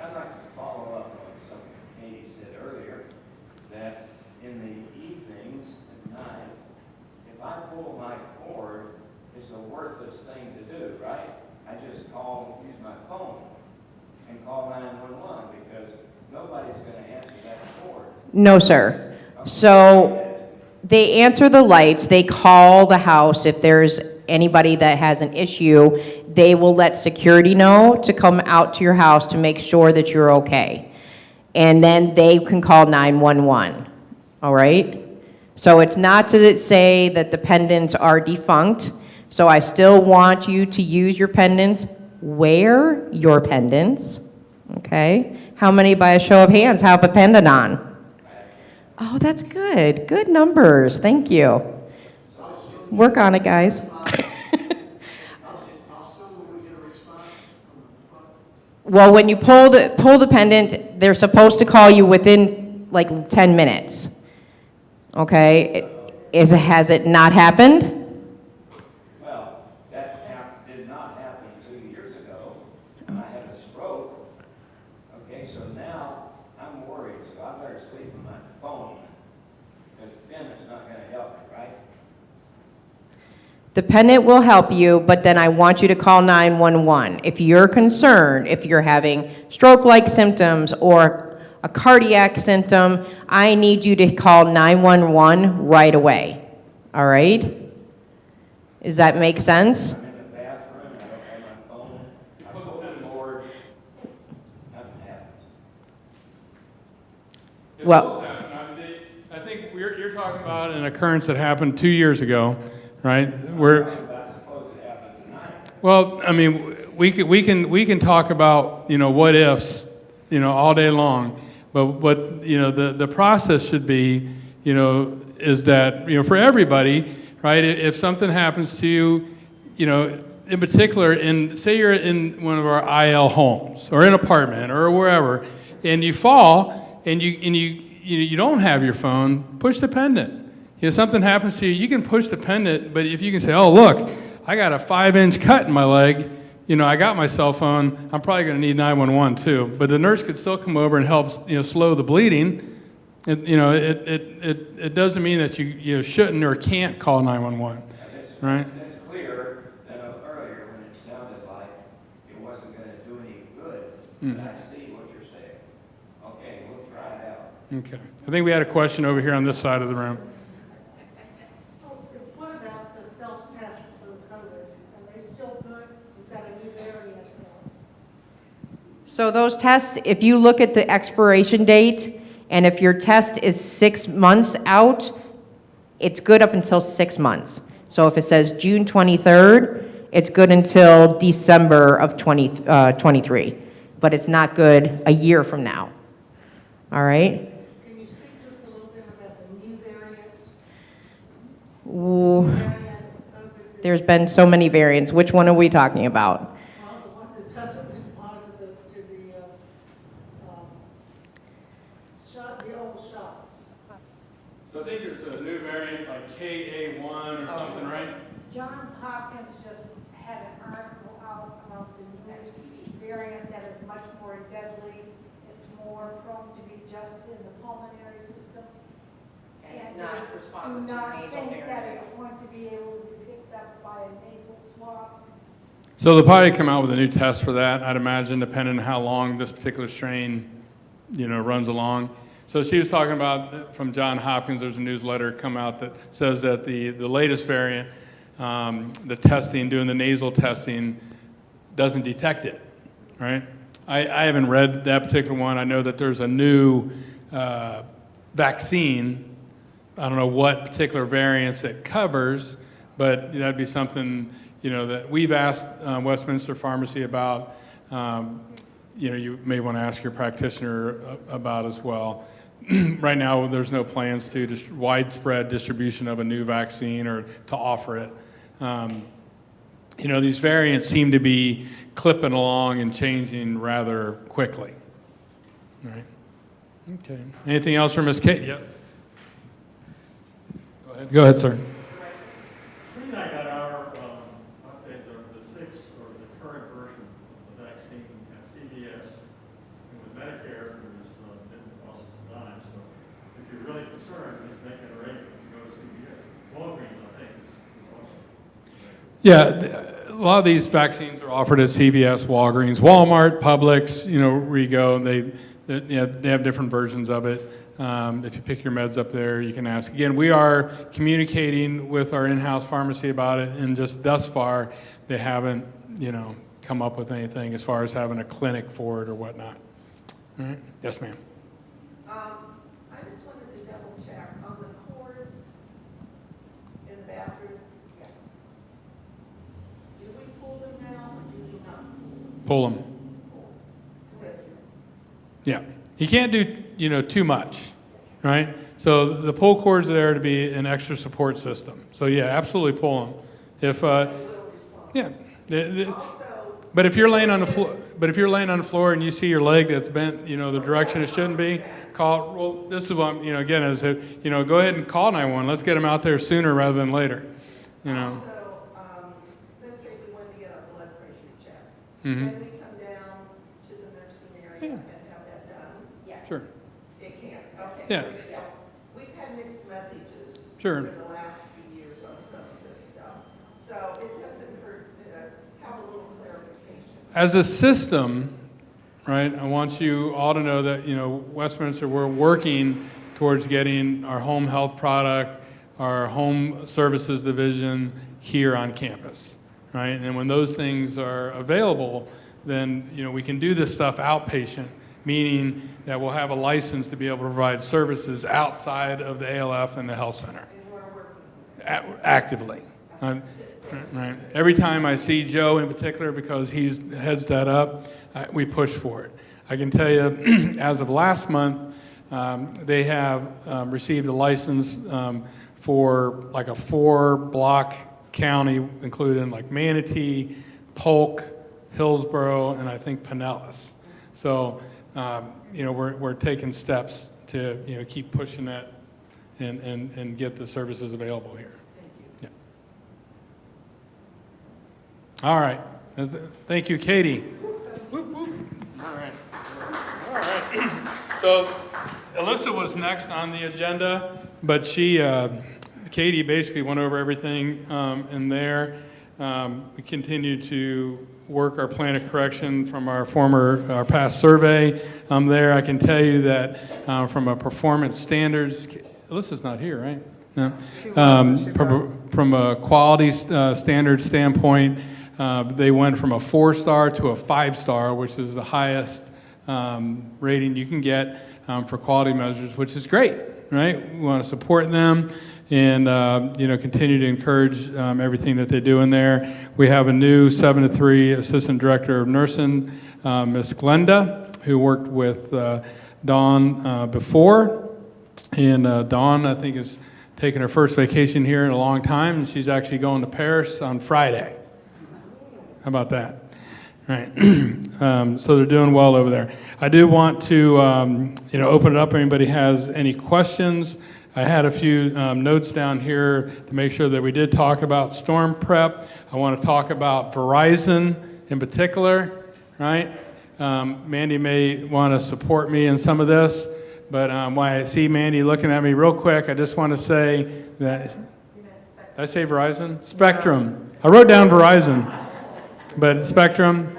I'd like to follow up on something Katie said earlier, that in the evenings at night, if I pull my cord, it's a worthless thing to do, right? I just call use my phone and call 911 because nobody's going to answer that cord. No, sir. So they answer the lights, they call the house if there's anybody that has an issue. They will let security know to come out to your house to make sure that you're okay. And then they can call 911, all right? So it's not to say that the pendants are defunct. So I still want you to use your pendants. Wear your pendants, okay? How many, by a show of hands, have a pendant on? Oh, that's good. Good numbers. Thank you. Work on it, guys. Well, when you pull the pendant, they're supposed to call you within like 10 minutes. Okay? Has it not happened? Well, that did not happen 2 years ago. I had a stroke. Okay, so now I'm worried, so I better sleep on my phone. Because then it's not going to help me, right? The pendant will help you, but then I want you to call 911. If you're concerned, if you're having stroke-like symptoms or a cardiac symptom, I need you to call 911 right away. All right? Does that make sense? I'm in the bathroom, I don't have my phone, I pull the cord, nothing happens. Well, I think you're talking about an occurrence that happened 2 years ago, right? Where, I suppose it happened tonight. well, I mean, we can talk about, what ifs, all day long. But what, the process should be, is that, for everybody, right? If something happens to you, in particular, say you're in one of our IL homes or an apartment or wherever, and you fall and you don't have your phone, push the pendant. Something happens to you, you can push the pendant, but if you can say, oh, look, I got a 5-inch cut in my leg, I got my cell phone, I'm probably going to need 911 too. But the nurse could still come over and help, slow the bleeding. It doesn't mean that you shouldn't or can't call 911, right? It's clearer than earlier when it sounded like it wasn't going to do any good. But I see what you're saying. Okay, we'll try it out. Okay. I think we had a question over here on this side of the room. What about the self-tests for COVID? Are they still good? We've got a new variant now. so those tests, if you look at the expiration date, and if your test is 6 months out, it's good up until 6 months. So if it says June 23rd, it's good until December of 2023. But it's not good a year from now. All right? Can you speak to us a little bit about the new variants? Ooh, Variant of COVID? there's been so many variants. Which one are we talking about? Well, the one that doesn't respond to the old shots. So I think there's a new variant like KA1 or something, right? Johns Hopkins just had an article out about the new variant that is much more deadly. It's more prone to be just in the pulmonary system. And it's they not responsive to do not nasal think that pharyngeal. it's going to be able to be picked up by a nasal swab. So they'll probably come out with a new test for that, I'd imagine, depending on how long this particular strain, runs along. So she was talking about from Johns Hopkins, there's a newsletter come out that says that the latest variant, the testing, doing the nasal testing, doesn't detect it, right? I haven't read that particular one. I know that there's a new vaccine. I don't know what particular variants it covers, but that'd be something, that we've asked Westminster Pharmacy about. You may want to ask your practitioner about as well. Right now, there's no plans to just widespread distribution of a new vaccine or to offer it. These variants seem to be clipping along and changing rather quickly. All right. Okay. Anything else from Ms. Kate? Yep. Go ahead, sir. We I got our update, the current version of the vaccine at CVS. And with Medicare, there's different costs of time. So if you're really concerned, just make an arrangement to go to CVS. Walgreens, I think, is also. Yeah, lot of these vaccines are offered at CVS, Walgreens, Walmart, Publix, where you go, and they have different versions of it. If you pick your meds up there, you can ask. Again, we are communicating with our in-house pharmacy about it, and just thus far, they haven't, come up with anything as far as having a clinic for it or whatnot. All right? Yes, ma'am. I just wanted to double check on the cords in the bathroom. Do we pull them now or do we not? Pull them. Yeah. You can't do, too much, right? So the pull cord's are there to be an extra support system. So yeah, absolutely pull them. If, yeah. But if you're laying on the floor, and you see your leg that's bent, the direction it shouldn't be, call. Well, this is what again is that go ahead and call 911. Let's get them out there sooner rather than later. Also, let's say we want to get our blood pressure checked. Mm-hmm. Can we come down to the nursing area and have that done? Yeah. Sure. It can. Okay. Yeah. We've had mixed messages. Sure. In the last few years on some of this stuff, so it doesn't hurt to have a little clarification. As a system, right, I want you all to know that, Westminster, we're working towards getting our home health product, our home services division here on campus, right? And when those things are available, then, we can do this stuff outpatient, meaning that we'll have a license to be able to provide services outside of the ALF and the health center. Actively. Right. Every time I see Joe in particular, because he heads that up, we push for it. I can tell you, as of last month, they have received a license for like a 4-block county, including like Manatee, Polk, Hillsborough, and I think Pinellas. So, we're taking steps to keep pushing that and get the services available here. All right. Thank you, Katie. Whoop, whoop. All right. All right. So Alyssa was next on the agenda, but Katie basically went over everything in there. We continue to work our plan of correction from our past survey there. I can tell you that from a performance standards, Alyssa's not here, right? No. From a quality standard standpoint, they went from a 4-star to a 5-star, which is the highest rating you can get for quality measures, which is great, right? We want to support them and continue to encourage everything that they do in there. We have a new 7-3 assistant director of nursing, Miss Glenda, who worked with Dawn before, and Dawn, I think, is taking her first vacation here in a long time, and she's actually going to Paris on Friday. How about that? Right. So they're doing well over there. I do want to, open it up. If anybody has any questions. I had a few notes down here to make sure that we did talk about storm prep. I want to talk about Verizon in particular, right? Mandy may want to support me in some of this, but when I see Mandy looking at me real quick, I just want to say that, did I say Verizon? Spectrum. I wrote down Verizon. But Spectrum,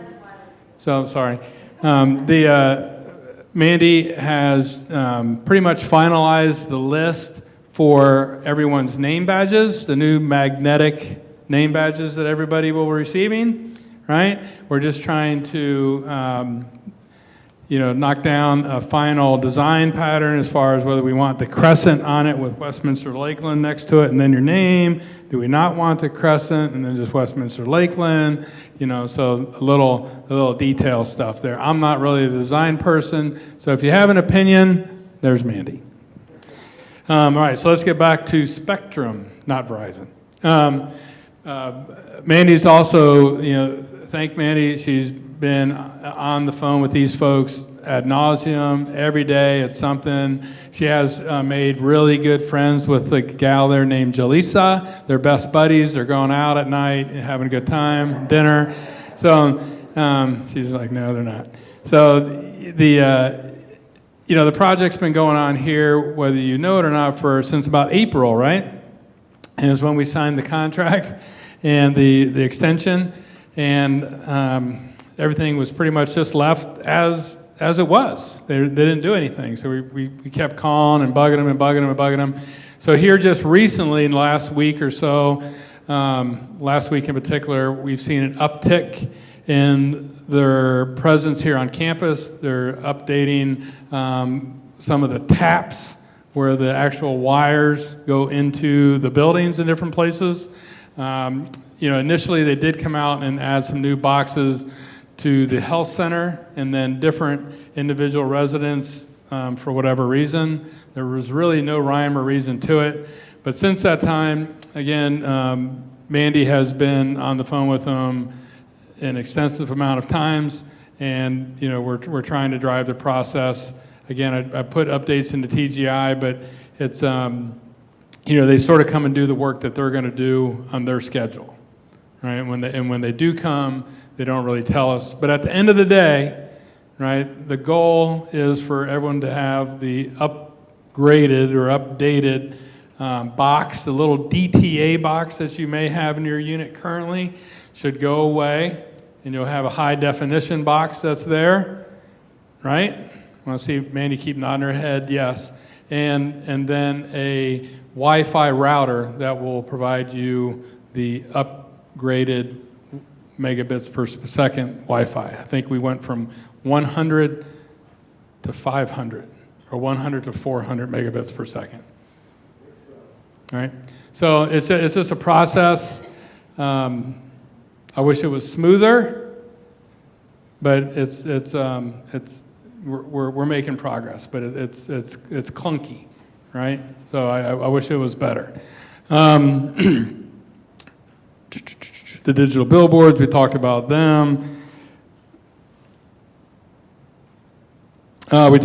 so sorry. Mandy has pretty much finalized the list for everyone's name badges, the new magnetic name badges that everybody will be receiving, right? We're just trying to, knock down a final design pattern as far as whether we want the crescent on it with Westminster Lakeland next to it and then your name. Do we not want the crescent and then just Westminster Lakeland? So a little detail stuff there. I'm not really a design person, so if you have an opinion, there's Mandy. All right, so let's get back to Spectrum, not Verizon. Mandy's also, thank Mandy. She's been on the phone with these folks ad nauseum every day. It's something. She has made really good friends with the gal there named Jaleesa. They're best buddies. They're going out at night and having a good time, dinner. So she's like, no, they're not. So the project's been going on here, whether you know it or not, since about April, right? And it's when we signed the contract and the extension. and everything was pretty much just left as it was. They didn't do anything, so we kept calling and bugging them and bugging them and bugging them. So here just recently, in the last week or so, last week in particular, we've seen an uptick in their presence here on campus. They're updating some of the taps where the actual wires go into the buildings in different places. Initially they did come out and add some new boxes to the health center, and then different individual residents, for whatever reason. There was really no rhyme or reason to it. But since that time, again, Mandy has been on the phone with them an extensive amount of times, and we're trying to drive the process. Again, I put updates into TGI, but it's they sort of come and do the work that they're going to do on their schedule, right? And when they do come, they don't really tell us. But at the end of the day, right, the goal is for everyone to have the upgraded or updated box, the little DTA box that you may have in your unit currently should go away, and you'll have a high definition box that's there, right? I want to see Mandy keep nodding her head, yes. And then a Wi-Fi router that will provide you the upgraded megabits per second Wi-Fi. I think we went from 100 to 500, or 100 to 400 megabits per second. All right, so it's just a process. I wish it was smoother, but we're making progress, but it's clunky, right? So I wish it was better. The digital billboards, we talked about them. I want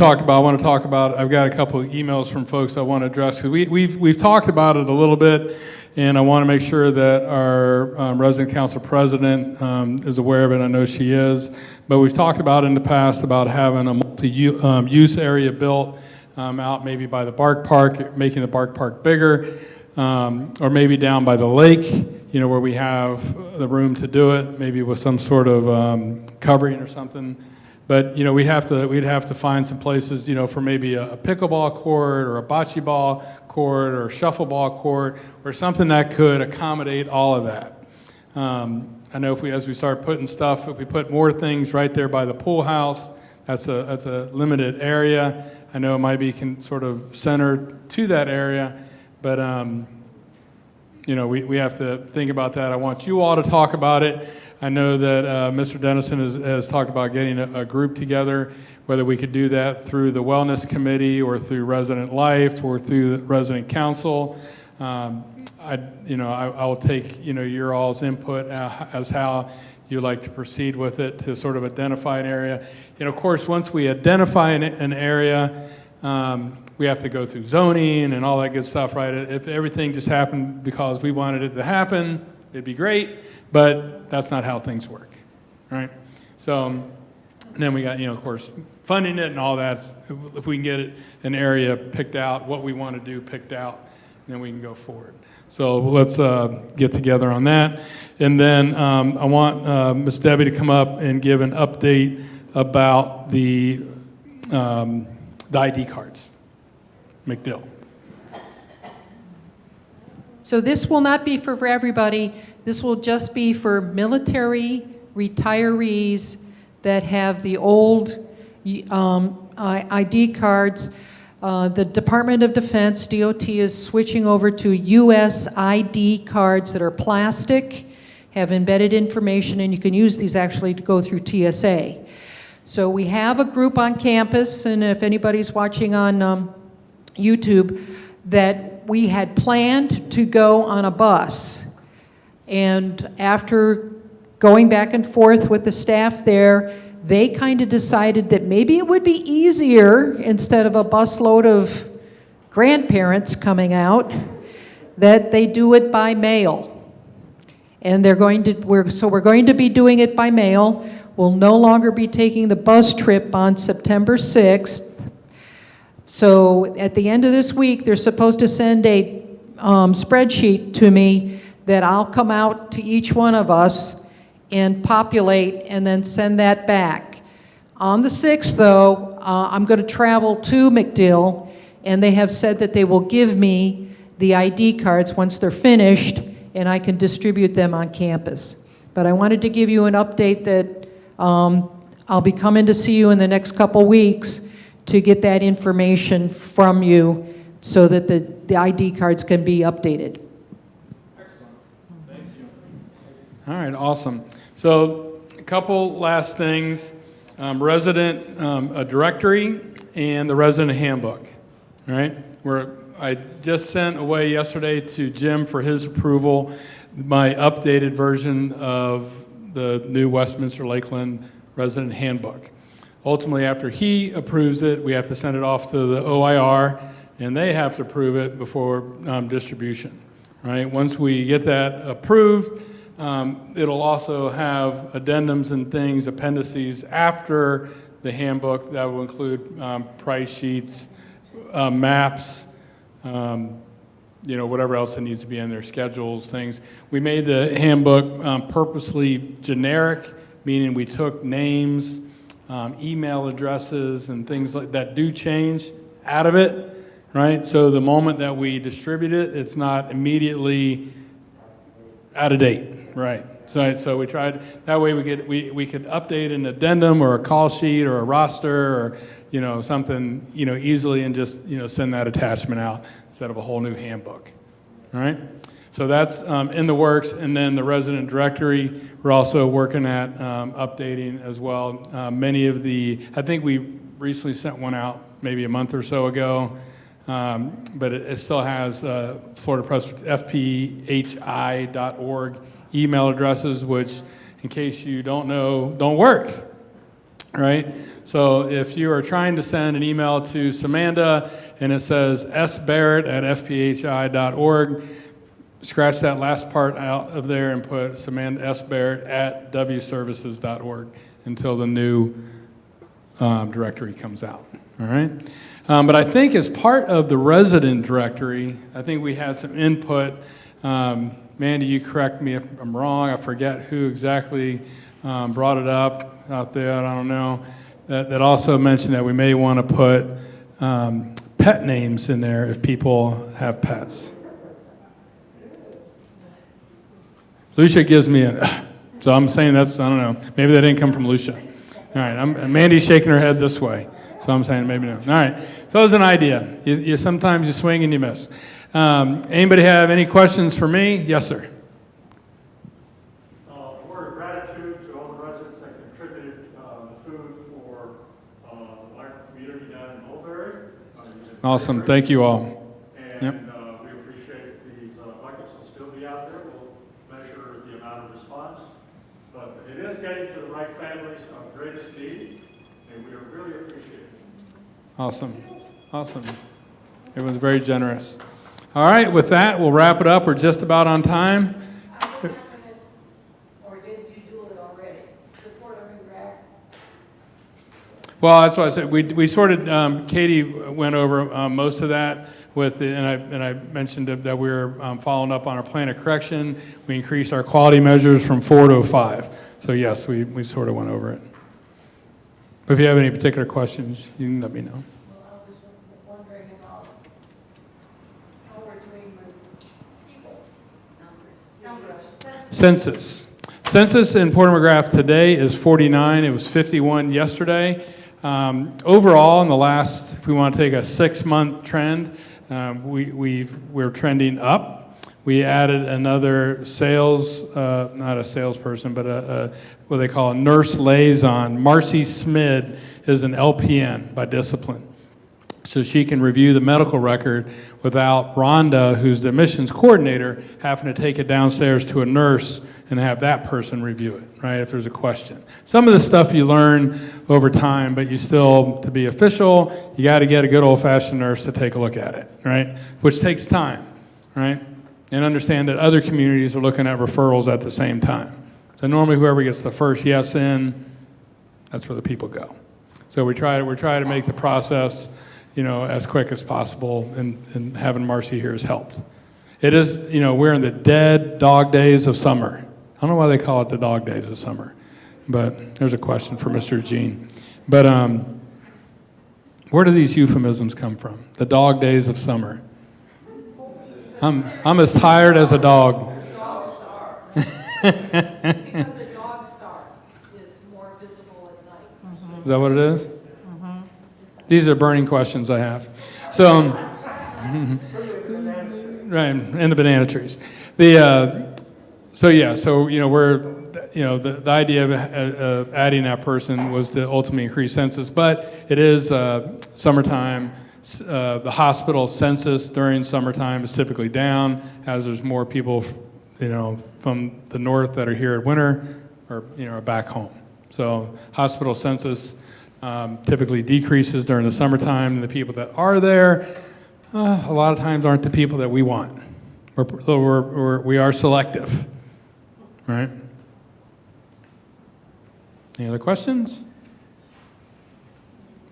to talk about, I've got a couple of emails from folks I want to address. We've talked about it a little bit, and I want to make sure that our resident council president is aware of it. I know she is. But we've talked about in the past about having a multi-use area built out maybe by the Bark Park, making the Bark Park bigger, or maybe down by the lake, where we have the room to do it, maybe with some sort of covering or something. But we'd have to find some places, for maybe a pickleball court or a bocce ball court or a shuffleball court or something that could accommodate all of that. I know as we start putting stuff, if we put more things right there by the pool house, that's a limited area. I know it might be sort of centered to that area, but we have to think about that. I want you all to talk about it. I know that Mr. Dennison has talked about getting a group together, whether we could do that through the Wellness Committee or through Resident Life or through the Resident Council. I will take your all's input as how you like to proceed with it to sort of identify an area. Of course, once we identify an area, we have to go through zoning and all that good stuff, right? If everything just happened because we wanted it to happen, it'd be great, but that's not how things work, right? So and then we got, of course, funding it and all that. If we can get an area picked out, what we want to do picked out, then we can go forward. So let's get together on that. And then I want Ms. Debbie to come up and give an update about the ID cards. McDill. So this will not be for everybody. This will just be for military retirees that have the old ID cards. The Department of Defense, DOT, is switching over to US ID cards that are plastic, have embedded information, and you can use these actually to go through TSA. So we have a group on campus, and if anybody's watching on YouTube, that we had planned to go on a bus. And after going back and forth with the staff there, they kind of decided that maybe it would be easier, instead of a busload of grandparents coming out, that they do it by mail. And we're going to be doing it by mail. We'll no longer be taking the bus trip on September 6th. So at the end of this week, they're supposed to send a spreadsheet to me that I'll come out to each one of us and populate and then send that back. On the 6th, though, I'm going to travel to McDill, and they have said that they will give me the ID cards once they're finished, and I can distribute them on campus. But I wanted to give you an update that I'll be coming to see you in the next couple weeks to get that information from you so that the ID cards can be updated. Excellent. Thank you. All right, awesome. So a couple last things. Resident a directory and the resident handbook. All right, I just sent away yesterday to Jim for his approval my updated version of the new Westminster Lakeland resident handbook. Ultimately, after he approves it, we have to send it off to the OIR, and they have to approve it before distribution. Right? Once we get that approved, it'll also have addendums and things, appendices after the handbook that will include price sheets, maps, whatever else that needs to be in there, schedules, things. We made the handbook purposely generic, meaning we took names, email addresses, and things like that do change out of it, right? So the moment that we distribute it, it's not immediately out of date, right? So we tried, that way we could update an addendum or a call sheet or a roster or, something, easily and just, send that attachment out instead of a whole new handbook, all right? So that's in the works, and then the resident directory, we're also working at updating as well. I think we recently sent one out maybe a month or so ago, but it still has Florida FPHI.org email addresses, which, in case you don't know, don't work, right? So if you are trying to send an email to Samanda and it says sbarrett@fphi.org, scratch that last part out of there and put Samanda sbarrett@wservices.org until the new directory comes out, all right? But I think as part of the resident directory, I think we had some input. Mandy, you correct me if I'm wrong. I forget who exactly brought it up out there. I don't know. That also mentioned that we may want to put pet names in there if people have pets. Lucia gives me so I'm saying I don't know. Maybe that didn't come from Lucia. All right, Mandy's shaking her head this way. So I'm saying maybe no. All right, so it was an idea. Sometimes you swing and you miss. Anybody have any questions for me? Yes, sir. Word of gratitude to all the residents that contributed food for our community down in Mulberry. Awesome, thank you all. And yep. We appreciate these buckets will still be out there. We'll measure the amount of response. But it is getting to the right families of greatest need, and we really appreciate it. Awesome. It was very generous. All right, with that, we'll wrap it up. We're just about on time. Or did you do it already? Support of Iraq? Well, that's what I said. We sort of, Katie went over most of that and I mentioned that we were following up on our plan of correction. We increased our quality measures from 4 to 5. So yes, we sort of went over it. But if you have any particular questions, you can let me know. Well, I was just wondering about how we're doing with people numbers. Census in Port McGrath today is 49. It was 51 yesterday. Overall, in the last, if we want to take a 6-month trend, we're trending up. We added another not a salesperson, but what they call a nurse liaison. Marcy Smid is an LPN by discipline. So she can review the medical record without Rhonda, who's the admissions coordinator, having to take it downstairs to a nurse and have that person review it, right, if there's a question. Some of the stuff you learn over time, but you still, to be official, you got to get a good old-fashioned nurse to take a look at it, right, which takes time, right, and understand that other communities are looking at referrals at the same time. So normally whoever gets the first yes in, that's where the people go. So we're trying to make the process, as quick as possible, and having Marcy here has helped. It is, we're in the dead dog days of summer, I don't know why they call it the dog days of summer, but there's a question for Mr. Gene. But where do these euphemisms come from? The dog days of summer. I'm as tired as a dog. Because the dog star is more visible at night. Is that what it is? These are burning questions I have. So, right, and the banana trees. So the idea of adding that person was to ultimately increase census, but it is summertime. The hospital census during summertime is typically down, as there's more people, from the north that are here at winter, or are back home. So hospital census typically decreases during the summertime, and the people that are there, a lot of times aren't the people that we want. We are selective, right? Any other questions?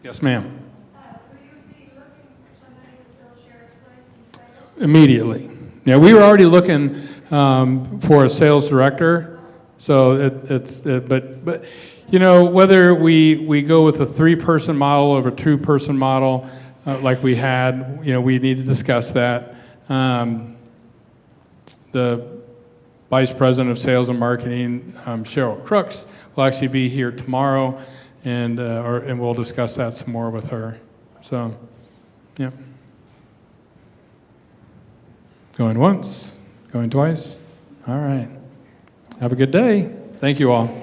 Yes, ma'am. Will you be looking for somebody to fill Sheriff's place in sales? Immediately. Yeah, we were already looking for a sales director. So but whether we go with a 3-person model over a 2-person model, like we had, we need to discuss that. The Vice President of Sales and Marketing, Cheryl Crooks, will actually be here tomorrow, and we'll discuss that some more with her. So, yeah. Going once, going twice. All right. Have a good day. Thank you all.